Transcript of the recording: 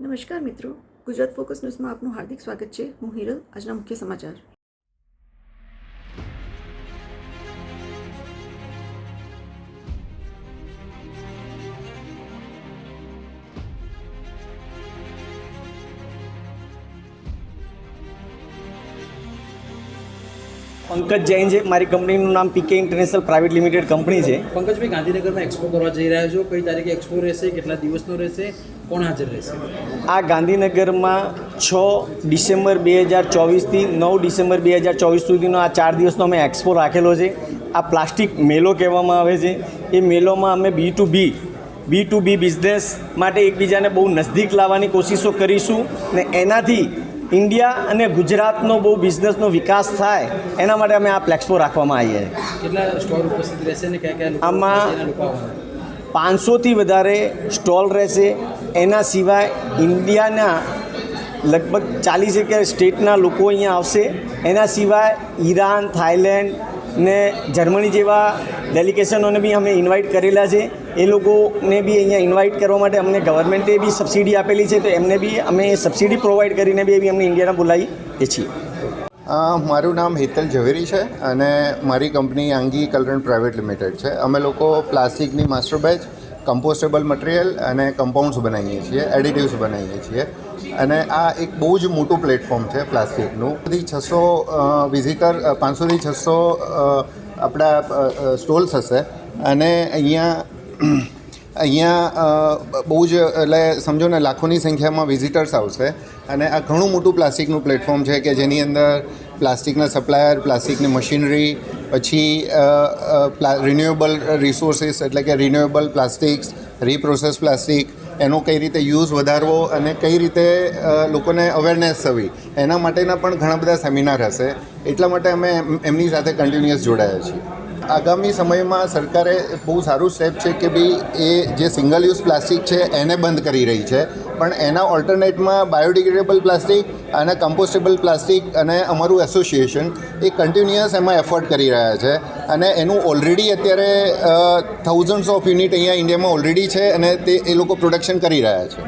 નમસ્કાર મિત્રો, ગુજરાત ફોકસ ન્યૂઝમાં આપનું હાર્દિક સ્વાગત છે. હું હિરલ. આજના મુખ્ય સમાચાર. પંકજ જૈન છે. મારી કંપનીનું નામ PK international private limited company છે. પંકજભાઈ, ગાંધીનગરમાં એક્સપો કરવા જઈ રહ્યા છો. કઈ તારીખે એક્સપો રહેશે, કેટલા દિવસનો રહેશે, કોણ હાજર રહેશે? આ ગાંધીનગરમાં 6 ડિસેમ્બર 2024થી 9 ડિસેમ્બર 2024 સુધીનો આ 4 દિવસનો અમે એક્સપો રાખેલો છે. આ પ્લાસ્ટિક મેલો કહેવામાં આવે છે. એ મેલોમાં અમે B2B બિઝનેસ માટે એકબીજાને બહુ નજદીક લાવવાની કોશિશો કરીશું ને એનાથી ઇન્ડિયા અને ગુજરાતનો બહુ બિઝનેસનો વિકાસ થાય એના માટે અમે આ પ્લેક્સપો રાખવામાં આવી છે. કેટલા સ્ટોર ઉપસ્થિત રહેશે ને કયા લોકો આમાં લોકો આવવાના? 500થી વધારે સ્ટોલ રહેશે. એના સિવાય ઇન્ડિયાના લગભગ 40 સ્ટેટના લોકો અહીંયા આવશે. એના સિવાય ઈરાન, થાઈલેન્ડ ને જર્મની જેવા ડેલિગેશનોને બી અમે ઇન્વાઇટ કરેલા છે. એ લોકોને બી અહીંયા ઇન્વાઇટ કરવા માટે અમને ગવર્મેન્ટે બી સબસિડી આપેલી છે, તો એમને બી અમે સબસિડી પ્રોવાઈડ કરીને બી અમને ઇન્ડિયાના બોલાવીએ છીએ. મારું નામ હેતલ ઝવેરી છે અને મારી કંપની આંગી કલરન પ્રાઇવેટ લિમિટેડ છે. અમે લોકો પ્લાસ્ટિકની માસ્ટર બેચ, કમ્પોસ્ટેબલ મટીરિયલ અને કમ્પાઉન્ડ્સ બનાવીએ છીએ, એડિટિવ્સ બનાવીએ છીએ. અને આ એક બહુ જ મોટું પ્લેટફોર્મ છે પ્લાસ્ટિકનું. 600 વિઝિટર, 500થી 600 આપણા સ્ટોલ્સ હશે. અને અહીંયા બહુ જ એટલે સમજો ને લાખોની સંખ્યામાં વિઝિટર્સ આવશે. અને આ ઘણું મોટું પ્લાસ્ટિકનું પ્લેટફોર્મ છે કે જેની અંદર પ્લાસ્ટિકના સપ્લાયર, પ્લાસ્ટિકની મશીનરી, પછી રિન્યુએબલ રિસોર્સિસ એટલે કે રિન્યુએબલ પ્લાસ્ટિક્સ, રીપ્રોસેસ પ્લાસ્ટિક, એનો કઈ રીતે યુઝ વધારવો અને કઈ રીતે લોકોને અવેરનેસ થવી એના માટેના પણ ઘણા બધા સેમિનાર હશે. એટલા માટે અમે એમની સાથે કન્ટિન્યુઅસ જોડાયા છીએ. આગામી સમયમાં સરકારે બહુ સારું સ્ટેપ છે કે ભાઈ એ જે સિંગલ યુઝ પ્લાસ્ટિક છે એને બંધ કરી રહી છે, પણ એના ઓલ્ટરનેટમાં બાયોડિગ્રેડેબલ પ્લાસ્ટિક અને કમ્પોસ્ટેબલ પ્લાસ્ટિક અને અમારું એસોસિએશન એ કન્ટિન્યુઅસ એમાં એફર્ટ કરી રહ્યા છે. અને એનું ઓલરેડી અત્યારે થાઉઝન્ડ્સ ઓફ યુનિટ અહીંયા ઇન્ડિયામાં ઓલરેડી છે અને તે એ લોકો પ્રોડક્શન કરી રહ્યા છે.